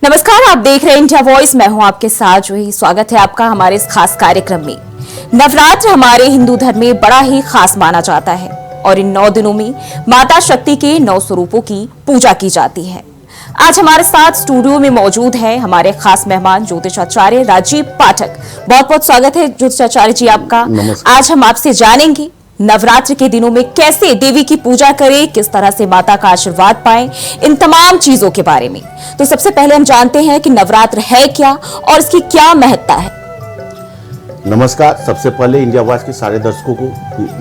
नमस्कार, आप देख रहे हैं इंडिया वॉइस। मैं हूं आपके साथ जूही। स्वागत है आपका हमारे इस खास कार्यक्रम में। नवरात्र हमारे हिंदू धर्म में बड़ा ही खास माना जाता है और इन 9 दिनों में माता शक्ति के 9 स्वरूपों की पूजा की जाती है। आज हमारे साथ स्टूडियो में मौजूद है हमारे खास मेहमान ज्योतिषाचार्य राजीव पाठक। बहुत बहुत स्वागत है ज्योतिषाचार्य जी आपका। आज हम आपसे जानेंगे नवरात्र के दिनों में कैसे देवी की पूजा करें, किस तरह से माता का आशीर्वाद पाएं, इन तमाम चीजों के बारे में। तो सबसे पहले हम जानते हैं कि नवरात्र है क्या और इसकी क्या महत्ता है। नमस्कार। सबसे पहले इंडिया वॉइस के सारे दर्शकों को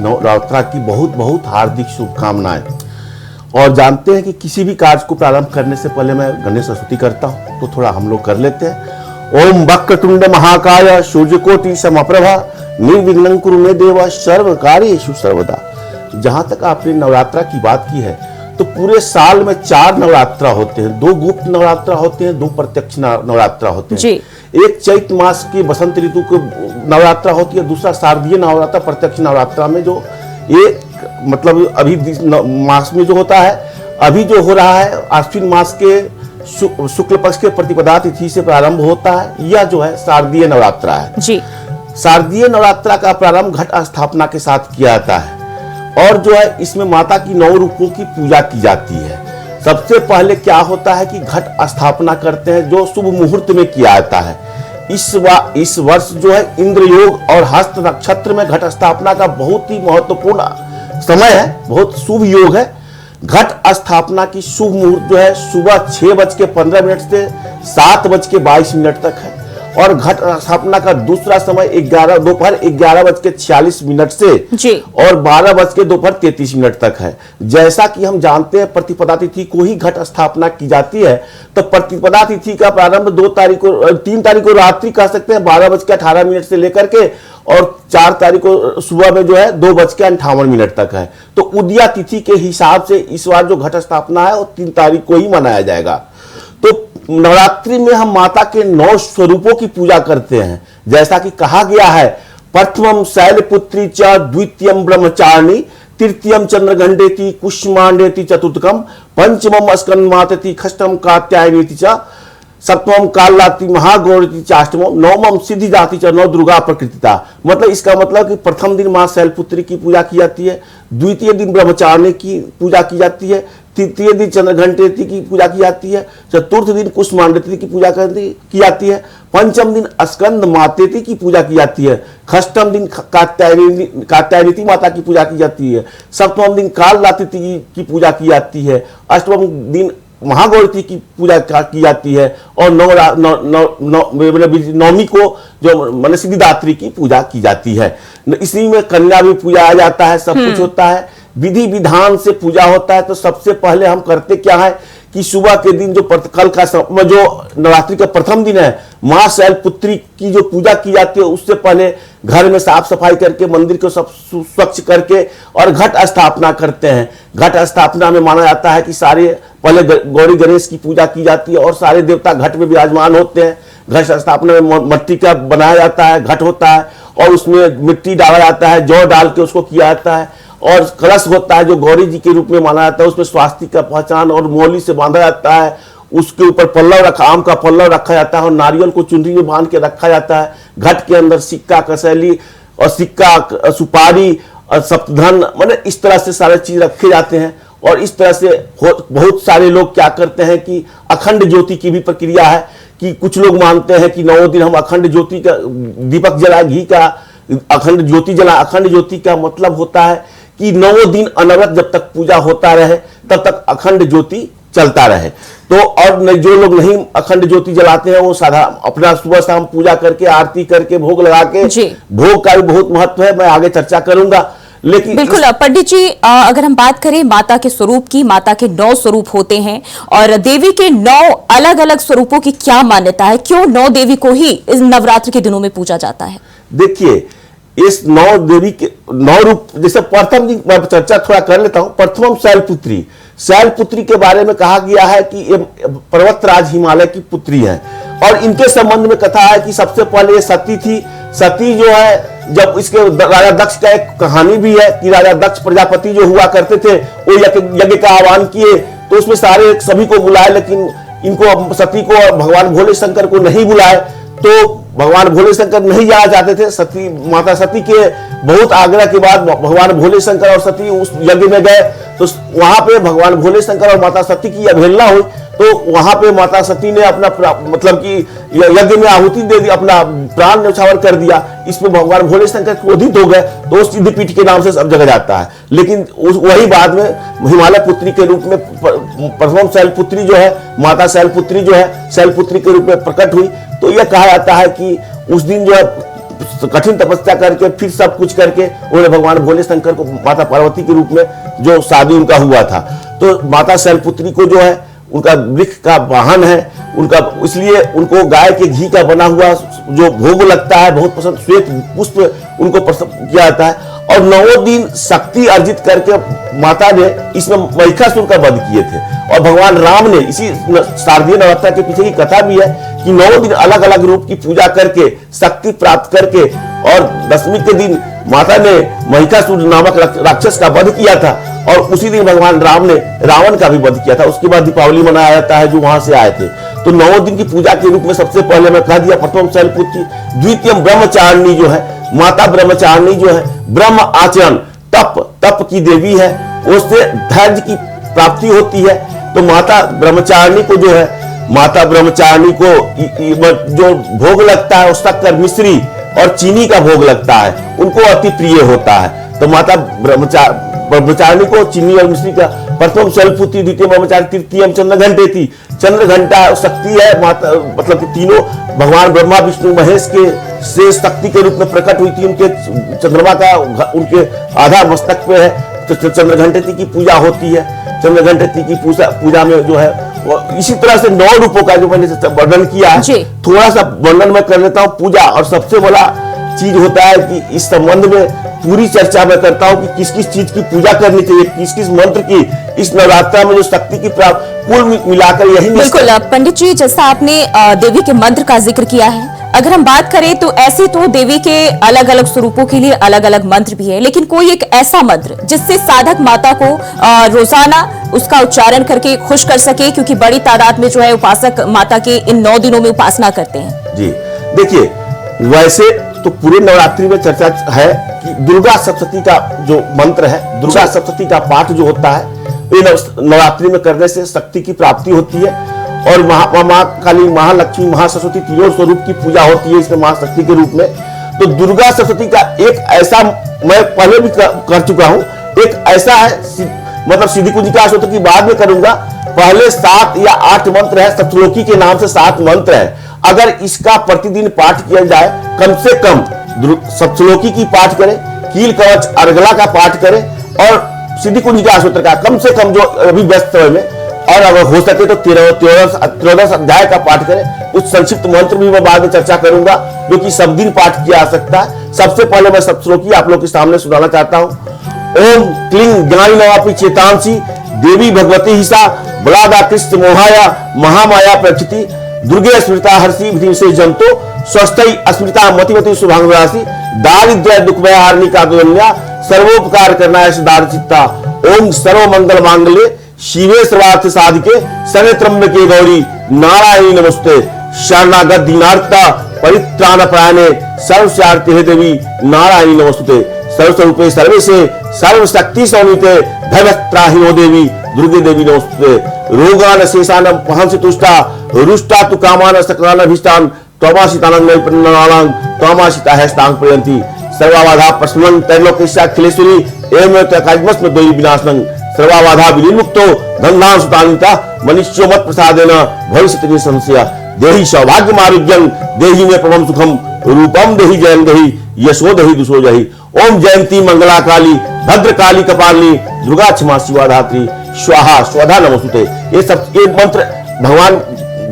नवरात्र की बहुत बहुत हार्दिक शुभकामनाएं। और जानते हैं कि किसी भी कार्य को प्रारंभ करने से पहले मैं गणेश स्तुति करता हूं, तो थोड़ा हम लोग कर लेते हैं। ओम वक्रतुंड महाकाय सूर्यकोटि समप्रभा निर्विघ्नं कुरु मे देव सर्व कार्येषु सर्वदा। जहां तक आपने नवरात्रा की बात की है, तो पूरे साल में 4 नवरात्रा होते हैं। 2 गुप्त नवरात्रा होते हैं, 2 प्रत्यक्ष नवरात्रा होते हैं। एक चैत मास की बसंत ऋतु को नवरात्रा होती है, दूसरा शारदीय नवरात्रा प्रत्यक्ष नवरात्रा में जो एक मतलब अभी मास में जो होता है, अभी जो हो रहा है आश्विन मास के शुक्ल पक्ष के प्रतिपदा तिथि से प्रारंभ होता है। यह जो है शारदीय नवरात्रा है जी। शारदीय नवरात्रा का प्रारंभ घट स्थापना के साथ किया जाता है और जो है इसमें माता की 9 रूपों की पूजा की जाती है। सबसे पहले क्या होता है कि घट स्थापना करते हैं, जो शुभ मुहूर्त में किया जाता है। इस वर्ष जो है इंद्र योग और हस्त नक्षत्र में घट स्थापना का बहुत ही महत्वपूर्ण समय है, बहुत शुभ योग है। घट स्थापना की शुभ मुहूर्त जो है सुबह 6:15 से 7:22 तक है और घट स्थापना का दूसरा समय दोपहर 11:46 से जी और 12:33 तक है। जैसा कि हम जानते हैं प्रतिपदा तिथि को ही घट स्थापना की जाती है, तो प्रतिपदा तिथि का प्रारंभ 3 तारीख को रात्रि कह सकते हैं 12:18 से लेकर के और 4 तारीख को सुबह में जो है 2:58 तक है। तो उदया तिथि के हिसाब से इस बार जो घट स्थापना है वो 3 तारीख को ही मनाया जाएगा। तो नवरात्रि में हम माता के 9 स्वरूपों की पूजा करते हैं। जैसा कि कहा गया है, प्रथमम शैलपुत्री च, द्वितीयम ब्रह्मचारिणी, तृतीयम चंद्रघंटेति, कुष्मांडेति, चतुर्थकम पंचमम स्कंदमातेति, षष्ठम कात्यायनीति च, सप्तमम कालाति महागौरी चाष्टमम, नवमम सिद्धिदाति च, नव दुर्गा प्रकृतिता। मतलब इसका मतलब कि प्रथम दिन मां शैलपुत्री की पूजा की जाती है, द्वितीय दिन ब्रह्मचारिणी की पूजा की जाती है, तृतीय दिन चंद्रघंटेति की पूजा की जाती है, चतुर्थ दिन कुष्मांडेति की पूजा की जाती है, पंचम दिन स्कंद मातेति की पूजा की जाती है, षष्ठम दिन कात्यायनी माता की पूजा की जाती है, सप्तम दिन कालरात्रि की पूजा की जाती है, अष्टम दिन महागौरी की पूजा की जाती है और नवमी को जो मन सिद्धिदात्री की पूजा की जाती है। इसी में कन्या भी पूजा जाता है, सब कुछ होता है, विधि विधान से पूजा होता है। तो सबसे पहले हम करते क्या है कि सुबह के दिन जो कल का जो नवरात्रि का प्रथम दिन है, मां शैलपुत्री की जो पूजा की जाती है, उससे पहले घर में साफ सफाई करके मंदिर को सब स्वच्छ करके और घट स्थापना करते हैं। घट स्थापना में माना जाता है कि पहले गौरी गणेश की पूजा की जाती है और सारे देवता घट में विराजमान होते हैं। घट स्थापना में मट्टी का बनाया जाता है, घट होता है और उसमें मिट्टी डाला जाता है, जौ डाल के उसको किया जाता है और कलश होता है जो गौरी जी के रूप में माना जाता है। उसमें स्वास्तिक का पहचान और मौली से बांधा जाता है, उसके ऊपर आम का पल्लव रखा जाता है और नारियल को चुनरी में बांध के रखा जाता है। घट के अंदर सिक्का, कसैली और सिक्का, सुपारी और सप्तधन, मतलब इस तरह से सारे चीज रखे जाते हैं। और इस तरह से बहुत सारे लोग क्या करते हैं कि अखंड ज्योति की भी प्रक्रिया है कि कुछ लोग मानते हैं कि 9 दिन हम अखंड ज्योति का दीपक जला, घी का अखंड ज्योति जला। अखंड ज्योति का मतलब होता है कि 9 दिन अनवरत जब तक पूजा होता रहे तब तक अखंड ज्योति चलता रहे। तो और जो लोग नहीं अखंड ज्योति जलाते हैं वो साधारण अपना सुबह शाम पूजा करके आरती करके भोग लगा के, भोग का भी बहुत महत्व है, मैं आगे चर्चा करूंगा। लेकिन बिल्कुल पंडित जी, अगर हम बात करें माता के स्वरूप की, माता के 9 स्वरूप होते हैं और देवी के 9 अलग अलग स्वरूपों की क्या मान्यता है? क्यों 9 देवी को ही इस नवरात्र के दिनों में पूजा जाता है? देखिए, इस 9 देवी के 9 रूप, जैसे प्रथम दिन मैं चर्चा थोड़ा कर लेता हूं। प्रथमम शैलपुत्री, शैलपुत्री के बारे में कहा गया है कि ये पर्वतराज हिमालय की पुत्री है और इनके संबंध में कथा है कि सबसे पहले ये सती थी। सती जो है, जब इसके राजा दक्ष का एक कहानी भी है कि राजा दक्ष प्रजापति जो हुआ करते थे वो यज्ञ का आह्वान किए, तो उसमें सभी को बुलाए, लेकिन इनको सती को और भगवान भोले शंकर को नहीं बुलाए, तो भगवान भोले शंकर नहीं जाना चाहते थे। सती माता सती के बहुत आग्रह के बाद भगवान भोले शंकर और सती उस यज्ञ में गए, तो वहां पे भगवान भोले शंकर और माता सती की अवहेलना हुई, तो वहां पे माता सती ने अपना मतलब कि यज्ञ में आहुति दे दी, अपना प्राण न्यौछावर कर दिया। इसमें भगवान भोले शंकर क्रोधित हो गए, तो उस सिद्धपीठ के नाम से सब जगह जाता है। लेकिन वही बाद में हिमालय पुत्री के रूप में प्रथम शैलपुत्री जो है, माता शैलपुत्री जो है, शैलपुत्री के रूप में प्रकट हुई। तो यह कहा जाता है कि उस दिन जो है कठिन तपस्या करके फिर सब कुछ करके उन्होंने भगवान भोले शंकर को माता पार्वती के रूप में जो शादी उनका हुआ था। तो माता शैलपुत्री को जो है उनका वृक्ष का वाहन है उनका, इसलिए उनको गाय के घी का बना हुआ जो भोग लगता है बहुत पसंद, श्वेत पुष्प उनको पसंद किया जाता है। और 9 दिन शक्ति अर्जित करके माता ने इसमें महिषासुर का वध किए थे। और भगवान राम ने इसी शारदीय नवरात्र के पीछे की कथा भी है कि 9 दिन अलग अलग रूप की पूजा करके शक्ति प्राप्त करके, और 10वीं के दिन माता ने महिषासुर नामक राक्षस का वध किया था, और उसी दिन भगवान राम ने रावण का भी वध किया था। उसके बाद दीपावली मनाया जाता है जो वहां से आए थे। तो 9 दिन की पूजा के रूप में सबसे पहले मैं कह दिया प्रथम शैलपुत्री, द्वितीय ब्रह्मचारिणी जो है माता ब्रह्मचारिणी जो है, ब्रह्म आचरण तप की देवी है, उससे धैर्य की प्राप्ति होती है। तो माता ब्रह्मचारिणी को जो है, माता ब्रह्मचारिणी को जो भोग लगता है उस शक्कर मिश्री और चीनी का भोग लगता है, उनको अति प्रिय होता है। तो माता ब्रह्मचारिणी को चीनी और मिश्री का प्रथम शैलपुत्री, द्वितीय ब्रह्मचारी, तृतीय चंद्रघंटे थी। चंद्रघंटा शक्ति है माता, मतलब कि तीनों भगवान ब्रह्मा विष्णु महेश के से शक्ति के रूप में प्रकट हुई थी। उनके चंद्रमा का उनके आधा मस्तक पे है, तो चंद्रघंटे की पूजा होती है। चंद्रघंटे की पूजा में जो है इसी तरह से 9 रूपों का जो मैंने वर्णन किया है, थोड़ा सा वर्णन मैं कर लेता हूँ। पूजा और सबसे बड़ा चीज होता है कि इस संबंध में पूरी चर्चा मैं करता हूँ कि किस किस चीज की पूजा करनी चाहिए, किस किस मंत्र की इस नवरात्र में जो शक्ति की प्राप्त, कुल मिलाकर यही। बिल्कुल पंडित जी, जैसा आपने देवी के मंत्र का जिक्र किया है, अगर हम बात करें तो ऐसे तो देवी के अलग अलग स्वरूपों के लिए अलग अलग मंत्र भी है, लेकिन कोई एक ऐसा मंत्र जिससे साधक माता को रोजाना उसका उच्चारण करके खुश कर सके, क्योंकि बड़ी तादाद में जो है उपासक माता के इन 9 दिनों में उपासना करते हैं। जी देखिए, वैसे तो पूरे नवरात्रि में चर्चा है कि दुर्गा सप्तशती का जो मंत्र है, दुर्गा सप्तशती का पाठ जो होता है, ये नवरात्रि में करने से शक्ति की प्राप्ति होती है। और महाकाली, महालक्ष्मी, महासरस्वती तीनों स्वरूप की पूजा होती है इसमें महाशक्ति के रूप में। तो दुर्गा सप्तशती का एक ऐसा, मैं पहले भी कर चुका हूं, एक ऐसा है, मतलब सिद्धि कुंजिका अष्टोत्तर की बाद में करूंगा। पहले 7 या 8 मंत्र है, सप्तलोकी के नाम से 7 मंत्र है। अगर इसका प्रतिदिन पाठ किया जाए, कम से कम सप्तलोकी की पाठ करें, कील कवच अर्गला का पाठ करें, और सिद्धि कुंजिका अष्टोत्तर का कम से कम जो अभी व्यस्त समय में, और अगर हो सके तो 13 अध्याय का पाठ करें। कुछ संक्षिप्त मंत्र भी मैं बाद में चर्चा करूंगा जो कि सब दिन पाठ किया जा सकता है। सबसे पहले मैं सप्तलोकी आप लोग के सामने सुनाना चाहता हूं। ओम क्लीं ज्ञानी नवापि चेतांसी देवी भगवती हिसा बलादा कृष्ण मोहाया महामाया प्रचिति दुर्गे स्मृता हर्षि विधि से जंतो स्वस्थई अस्मृता मतिमति शुभांगराशि दारिद्र्य दुखमय हारणी का दुनिया सर्वोपकार करना है सदार चित्ता। ओम सर्व मंगल मांगल्ये शिवे सर्वार्थ साधिके शरण्ये त्र्यंबके गौरी नारायणी नमस्ते। शरणागत दीनार्ता परित्राण परायणे सर्वस्यार्थे हे देवी नारायणी नमस्ते। सर्वस्वरूपे सर्वेशे सर्वशक्ति सौनिते भयत्राहिनो देवी दुर्गे देवी नमस्ते। रोगान शेषानम पहंसि तुष्टा रुष्टा तु कामान सकलान अभीष्टान त्वमाशितानं नैपन्नानां त्वमाशिता हैस्तां प्रयन्ति सर्वाबाधा प्रश्नं त्रैलोक्यस्या अखिलेश्वरी एवं तकाजमस्म दोयि विनाशनं सर्वाबाधा विनिर्मुक्तो धनधान सुतानिता मनुष्यो मत प्रसादेन भविष्यति संशय। देहि सौभाग्यम आरोग्यं देहि मे परमं सुखम रूपम देहि जयं देहि यशो देहि दुषो जहि। ओम जयंती मंगला काली भद्रकाली कपालिनी दुर्गा क्षमा शिवा धात्री स्वाहा स्वधा नमोस्तुते। ये मंत्र भगवान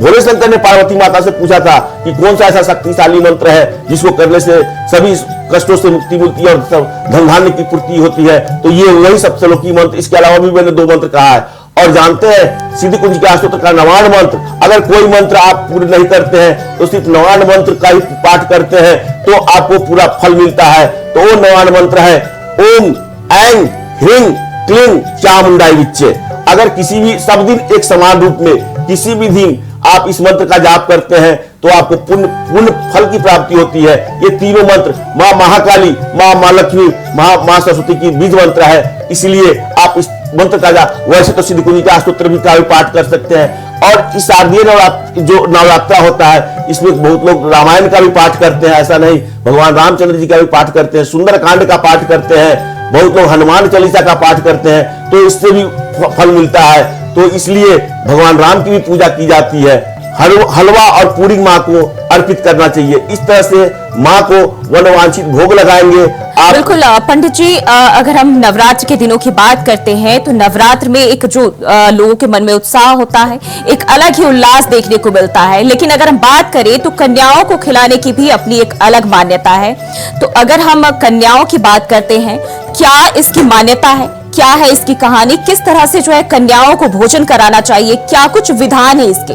भोले शंकर ने पार्वती माता से पूछा था कि कौन सा ऐसा शक्तिशाली मंत्र है जिसको करने से सभी कष्टों से मुक्ति मिलती है और धन धान्य की पूर्ति होती है। तो ये वही सप्तलोकी मंत्र, इसके अलावा भी मैंने 2 मंत्र कहा है। और जानते हैं सिद्धि कुंजिका अष्टोत्तर का 9वां मंत्र, अगर कोई मंत्र आप पूरे नहीं करते हैं तो सिर्फ 9वां मंत्र का ही पाठ करते हैं तो आपको पूरा फल मिलता है। तो वो 9वां मंत्र है ओम ऐं ह्रीं क्लीं चामुंडाई विच्चे। अगर किसी भी सब दिन एक समान रूप में किसी भी दिन आप इस मंत्र का जाप करते हैं तो आपको पुण्य फल की प्राप्ति होती है। ये तीनों मंत्र माँ महाकाली, माँ लक्ष्मी, माँ सरस्वती की बीज मंत्र है, इसलिए आप इस मंत्र का जाप, वैसे तो सिद्ध कुंजिका स्तोत्र भी का भी पाठ कर सकते हैं। और इस शारदीय जो नवरात्रा होता है, इसमें बहुत लोग रामायण का भी पाठ करते हैं, ऐसा नहीं, भगवान रामचंद्र जी का भी पाठ करते हैं, सुंदर कांड का पाठ करते हैं, बहुत लोग हनुमान चालीसा का पाठ करते हैं, तो इससे भी फल मिलता है। तो इसलिए भगवान राम की भी पूजा की जाती है। हलवा और पूरी माँ को अर्पित करना चाहिए। इस तरह से माँ को मनोवांछित भोग लगाएंगे आप। बिल्कुल पंडित जी, अगर हम नवरात्र के दिनों की बात करते हैं तो नवरात्र में एक जो लोगों के मन में उत्साह होता है, एक अलग ही उल्लास देखने को मिलता है। लेकिन अगर हम बात करें तो कन्याओं को खिलाने की भी अपनी एक अलग मान्यता है। तो अगर हम कन्याओं की बात करते हैं, क्या इसकी मान्यता है, क्या है इसकी कहानी, किस तरह से जो है कन्याओं को भोजन कराना चाहिए, क्या कुछ विधान है इसके?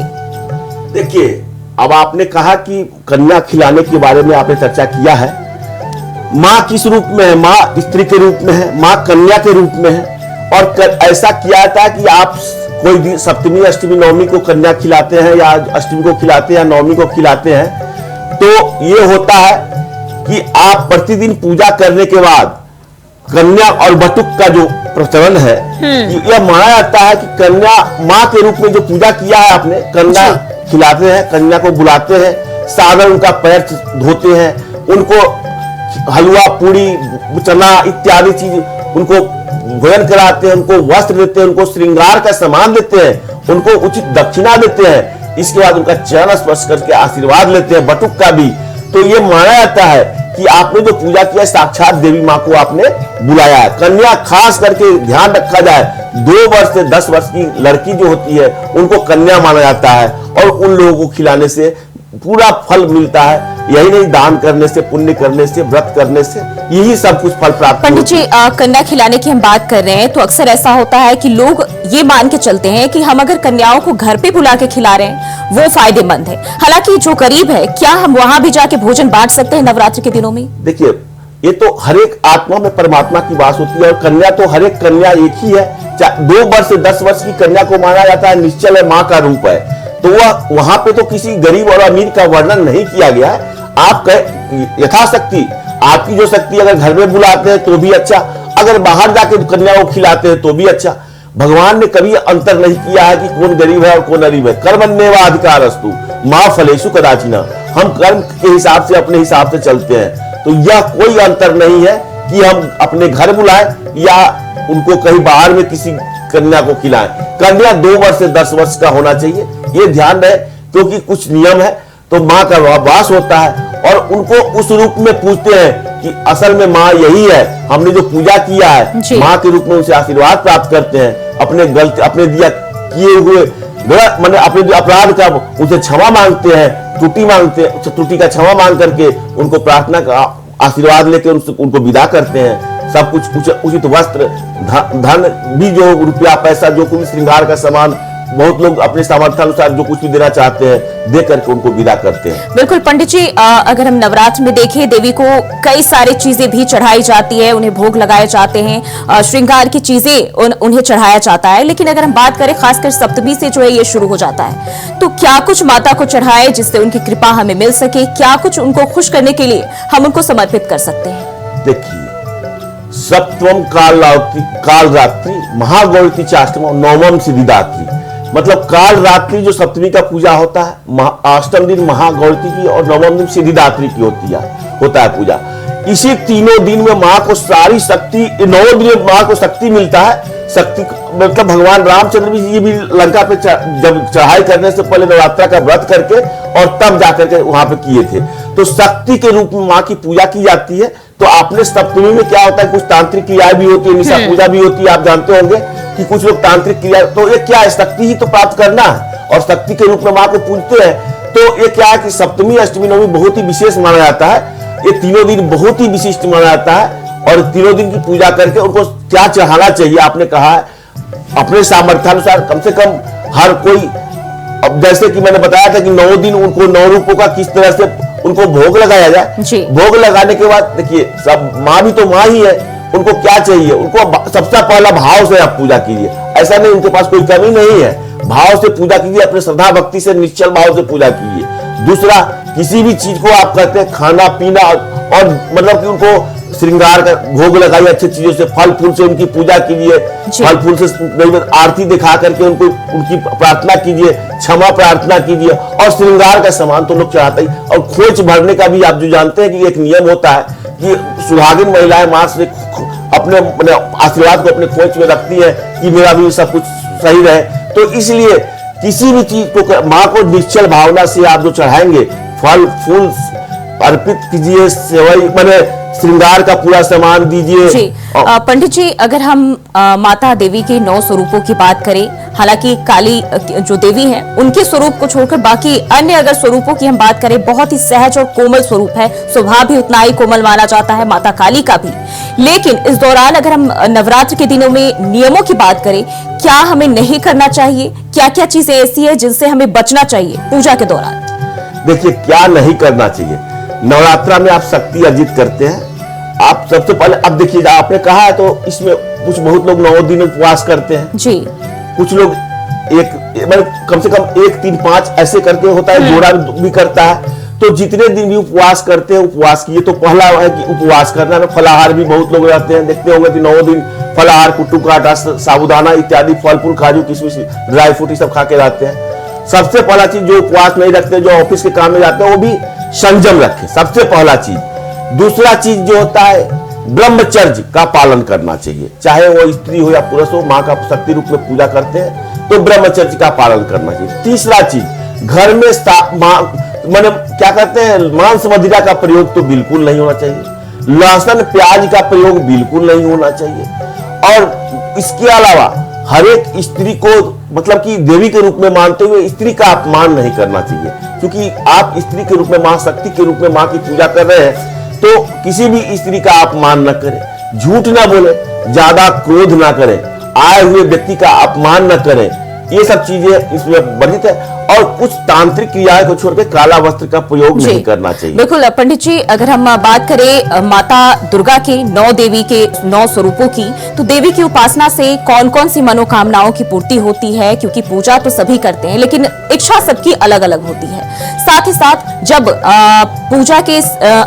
देखिए, अब आपने कहा कि कन्या खिलाने के बारे में आपने चर्चा किया है। माँ किस रूप में है? माँ स्त्री के रूप में है, माँ कन्या के रूप में है। और ऐसा किया जाता है कि आप कोई सप्तमी, अष्टमी, नवमी को कन्या खिलाते हैं, या अष्टमी को खिलाते हैं, या नवमी को खिलाते हैं, तो ये होता है कि आप प्रतिदिन पूजा करने के बाद कन्या और बटुक का जो प्रचलन है, यह माना जाता है कि कन्या माँ के रूप में जो पूजा किया है आपने, कन्या खिलाते हैं, कन्या को बुलाते हैं, सादर उनका पैर धोते हैं, उनको हलवा, पूरी, चना इत्यादि चीज उनको भोजन कराते हैं, उनको वस्त्र देते हैं, उनको श्रृंगार का सामान देते हैं, उनको उचित दक्षिणा देते हैं। इसके बाद उनका चरण स्पर्श करके आशीर्वाद लेते हैं, बटुक का भी। तो ये माना जाता है कि आपने जो पूजा किया, साक्षात देवी माँ को आपने बुलाया है। कन्या खास करके ध्यान रखा जाए, 2 वर्ष से 10 वर्ष की लड़की जो होती है उनको कन्या माना जाता है, और उन लोगों को खिलाने से पूरा फल मिलता है। यही नहीं, दान करने से, पुण्य करने से, व्रत करने से, यही सब कुछ फल प्राप्त होता है। पंडित जी, कन्या खिलाने की हम बात कर रहे हैं तो अक्सर ऐसा होता है कि लोग ये मान के चलते हैं कि हम अगर कन्याओं को घर पे बुला के खिला रहे हैं वो फायदेमंद है। हालांकि जो गरीब है, क्या हम वहां भी जाके भोजन बांट सकते हैं नवरात्र के दिनों में? देखिए, ये तो हर एक आत्मा में परमात्मा की वास होती है, और कन्या तो हर एक कन्या एक ही है। 2 वर्ष से 10 वर्ष की कन्या को माना जाता है निश्चल है, माँ का रूप है। तो वह वहां पे तो किसी गरीब और अमीर का वर्णन नहीं किया गया है। आप यथाशक्ति, आपकी जो शक्ति, अगर घर में बुलाते हैं तो भी अच्छा, अगर बाहर जाके कन्या को खिलाते हैं तो भी अच्छा। भगवान ने कभी अंतर नहीं किया है कि कौन गरीब है और कौन गरीब है। कर्मण्येवाधिकारस्तु मां फलेषु कदाचिन। हम कर्म के हिसाब से, अपने हिसाब से चलते हैं। तो यह कोई अंतर नहीं है कि हम अपने घर बुलाएं या उनको कहीं बाहर में किसी कन्या को खिलाएं। कन्या 2 वर्ष से 10 वर्ष का होना चाहिए, ये ध्यान रहे, क्योंकि कुछ नियम है। तो माँ का वास होता है, और उनको उस रूप में पूछते हैं कि असल में माँ यही है। हमने जो पूजा किया है, माँ के रूप में उनसे आशीर्वाद प्राप्त करते हैं, अपने गलती, अपने दिया किए हुए मैंने अपने अपराध का उनसे क्षमा मांगते हैं, त्रुटि मांगते हैं, त्रुटि का क्षमा मांग करके उनको प्रार्थना का आशीर्वाद लेके उनको विदा करते हैं। सब कुछ उचित वस्त्र, धन भी, जो रुपया पैसा, जो कुछ श्रृंगार का सामान, बहुत लोग अपने सामर्थ्य अनुसार जो कुछ भी देना चाहते हैं दे करके उनको विदा करते हैं। बिल्कुल पंडित जी, अगर हम नवरात्र में देखें, देवी को कई सारी चीजें भी चढ़ाई जाती है, उन्हें भोग लगाए जाते हैं, श्रृंगार की चीजें उन्हें चढ़ाया जाता है। लेकिन अगर हम बात करें खासकर सप्तमी से जो है ये शुरू हो जाता है, तो क्या कुछ माता को चढ़ाए जिससे उनकी कृपा हमें मिल सके? क्या कुछ उनको खुश करने के लिए हम उनको समर्पित कर सकते हैं? देखिए, सप्तम काल रात्रि महागौरी चाष्टम नवम सिद्धिदात्री, मतलब काल रात्रि जो सप्तमी का पूजा होता है, अष्टम दिन महागौरी की और नवम दिन सिद्धिदात्री की होता है पूजा। इसी तीनों दिन में माँ को सारी शक्ति, 9 दिन में माँ को शक्ति मिलता है। शक्ति मतलब भगवान रामचंद्र जी भी लंका पे जब चढ़ाई करने से पहले नवरात्रा का व्रत करके और तब जाकर के वहां पे किए थे। तो शक्ति के रूप में माँ की पूजा की जाती है। तो आपने सप्तमी में क्या होता है, कुछ तांत्रिक क्रियाएं भी होती है, निशा पूजा भी होती है, आप जानते होंगे कि कुछ लोग तांत्रिक क्रिया, तो ये क्या है, शक्ति ही तो प्राप्त करना है और शक्ति के रूप में माँ को पूजते हैं। तो ये क्या है कि सप्तमी, अष्टमी, नवमी बहुत ही विशेष माना जाता है। ये तीनों दिन बहुत ही विशिष्ट माना जाता है, और तीनों दिन की पूजा करके उनको क्या चढ़ाना चाहिए, आपने कहा है अपने सामर्थ्यानुसार कम से कम हर कोई। अब जैसे कि मैंने बताया था कि 9 दिन उनको 9 रूपों का किस तरह से उनको भोग लगाया जाए। भोग लगाने के बाद देखिए, सब माँ भी तो माँ ही है, उनको क्या चाहिए, उनको सबसे पहला भाव से आप पूजा कीजिए। ऐसा नहीं उनके पास कोई कमी नहीं है, भाव से पूजा कीजिए, अपने श्रद्धा भक्ति से निश्चल भाव से पूजा कीजिए। दूसरा, किसी भी चीज को आप करते हैं, खाना पीना और मतलब कि उनको श्रृंगार का भोग लगाइए, अच्छी चीजों से, फल फूल से उनकी पूजा कीजिए, फल फूल से आरती दिखा करके उनको उनकी प्रार्थना कीजिए, क्षमा प्रार्थना कीजिए। और श्रृंगार का सामान तो लोग चढ़ाते ही, और खोज भरने का भी आप जो जानते हैं कि एक नियम होता है कि सुहागिन महिलाएं मां से अपने आशीर्वाद को अपने खोज में रखती है कि मेरा भी सब कुछ सही रहे। तो इसलिए किसी भी चीज को मां को निश्चल भावना से आप जो चढ़ाएंगे, फल फूल अर्पित कीजिए, सेवई माने श्रृंगार का पूरा सामान दीजिए। जी पंडित जी, अगर हम माता देवी के 9 स्वरूपों की बात करें, हालांकि काली जो देवी हैं उनके स्वरूप को छोड़कर बाकी अन्य अगर स्वरूपों की हम बात करें, बहुत ही सहज और कोमल स्वरूप है, स्वभाव भी उतना ही कोमल माना जाता है माता काली का भी। लेकिन इस दौरान अगर हम नवरात्र के दिनों में नियमों की बात करें, क्या हमें नहीं करना चाहिए, क्या क्या चीजें ऐसी है जिनसे हमें बचना चाहिए पूजा के दौरान? देखिए, क्या नहीं करना चाहिए। नवरात्रा में आप शक्ति अर्जित करते हैं, आप सबसे पहले अब देखिए, आपने कहा है तो इसमें कुछ बहुत लोग 9 दिन उपवास करते हैं जी, कुछ लोग कम से कम 1 3 5 ऐसे करके होता है, जोड़ा भी करता है। तो जितने दिन भी उपवास करते हैं, उपवास किए। तो पहला है कि उपवास करना है, फलाहार भी बहुत लोग रहते हैं, देखते होंगे कि 9 दिन फलाहार, कुट्टू का आटा, साबुदाना इत्यादि फल फूल, काजू किशमिश, ड्राई फ्रूट ये सब खा के रहते हैं। सबसे पहला चीज, जो उपवास नहीं रखते, जो ऑफिस के काम में जाते हैं, वो भी संयम रखें, सबसे पहला चीज। दूसरा चीज जो होता है, ब्रह्मचर्य का पालन करना चाहिए, चाहे वो स्त्री हो या पुरुष हो, माँ का शक्ति रूप में पूजा करते हैं तो ब्रह्मचर्य का पालन करना चाहिए। तीसरा चीज, घर में माने क्या कहते हैं, मांस मदिरा का प्रयोग तो बिल्कुल नहीं होना चाहिए, लहसुन प्याज का प्रयोग बिल्कुल नहीं होना चाहिए। और इसके अलावा हर एक स्त्री को मतलब कि देवी के रूप में मानते हुए स्त्री का अपमान नहीं करना चाहिए, क्योंकि आप स्त्री के रूप में, मां शक्ति के रूप में मां की पूजा कर रहे हैं, तो किसी भी स्त्री का अपमान न करें, झूठ ना बोले, ज्यादा क्रोध ना करें, आए हुए व्यक्ति का अपमान न करें, ये सब चीजें इसमें वर्णित है। और कुछ तांत्रिक क्रियाएं को छोड़कर काला वस्त्र का प्रयोग नहीं करना चाहिए। बिल्कुल पंडित जी, अगर हम बात करें माता दुर्गा के 9 देवी के 9 स्वरूपों की, तो देवी की उपासना से कौन कौन सी मनोकामनाओं की पूर्ति होती है? क्योंकि पूजा तो सभी करते हैं, लेकिन इच्छा सबकी अलग अलग होती है। साथ ही साथ जब पूजा के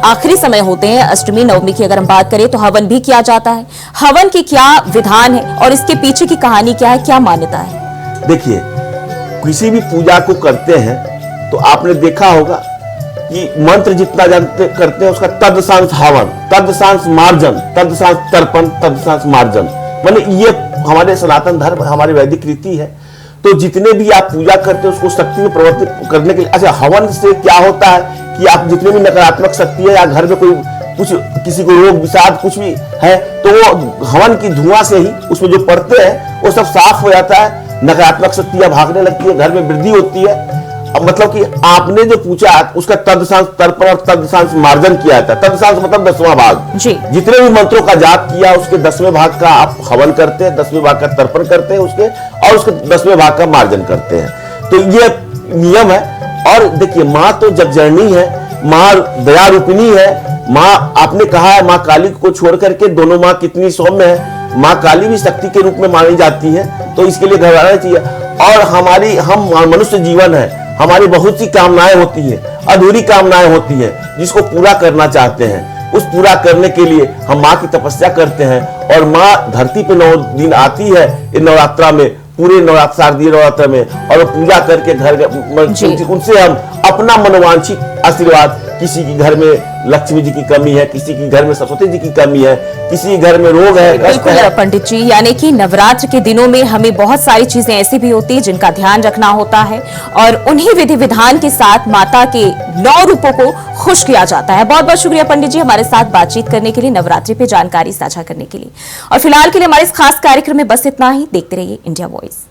आखिरी समय होते हैं, अष्टमी नवमी की अगर हम बात करें, तो हवन भी किया जाता है। हवन की क्या विधान है और इसके पीछे की कहानी क्या है, क्या मान्यता है? देखिए, किसी भी पूजा को करते हैं तो आपने देखा होगा कि मंत्र जितना जानते करते हैं, उसका तदसांश हवन, तदसांश मार्जन, तदसांश तर्पण, तदसांश मार्जन, माने ये हमारे सनातन धर्म, हमारी वैदिक रीति है। तो जितने भी आप पूजा करते हैं उसको शक्ति में परिवर्तित करने के लिए, अच्छा, हवन से क्या होता है कि आप जितने भी नकारात्मक शक्ति है या घर में कोई कुछ, किसी को रोग विषाद कुछ भी है, तो वो हवन की धुआं से ही उसमें जो पड़ते हैं वो सब साफ हो जाता है, नकारात्मक शक्तियां भागने लगती है, घर में वृद्धि होती है। अब मतलब कि आपने जो पूछा उसका तदसांश तर्पण और तदसांश मार्जन किया था। तदसांश मतलब 10वां भाग, जितने भी मंत्रों का जाप किया उसके 10वें भाग का आप हवन करते हैं, 10वें भाग का तर्पण करते हैं उसके, और उसके 10वें भाग का मार्जन करते हैं। तो ये नियम है। और देखिए, माँ तो जगजननी है, माँ दया रूपिणी है, माँ आपने कहा है माँ काली को छोड़ करके दोनों माँ कितनी सौम्य है, माँ काली भी शक्ति के रूप में मानी जाती है, तो इसके लिए घबराना चाहिए। और हम मनुष्य जीवन है, हमारी बहुत सी कामनाएं होती हैं, अधूरी कामनाएं होती हैं, जिसको पूरा करना चाहते हैं। उस पूरा करने के लिए हम माँ की तपस्या करते हैं, और माँ धरती पे 9 दिन आती है इन नवरात्रा में, पूरे शारदीय नवरात्र में, और पूजा करके घर उनसे हम अपना मनोवांछित आशीर्वाद, किसी के घर में लक्ष्मी जी की कमी है, किसी के घर में सरस्वती जी की कमी है, किसी के घर में रोग है, कष्ट है। पंडित जी, यानी कि नवरात्र के दिनों में हमें बहुत सारी चीजें ऐसी भी होती है जिनका ध्यान रखना होता है, और उन्हीं विधि विधान के साथ माता के 9 रूपों को खुश किया जाता है। बहुत बहुत शुक्रिया पंडित जी हमारे साथ बातचीत करने के लिए, नवरात्रि पे जानकारी साझा करने के लिए। और फिलहाल के लिए हमारे इस खास कार्यक्रम में बस इतना ही। देखते रहिए इंडिया वॉइस।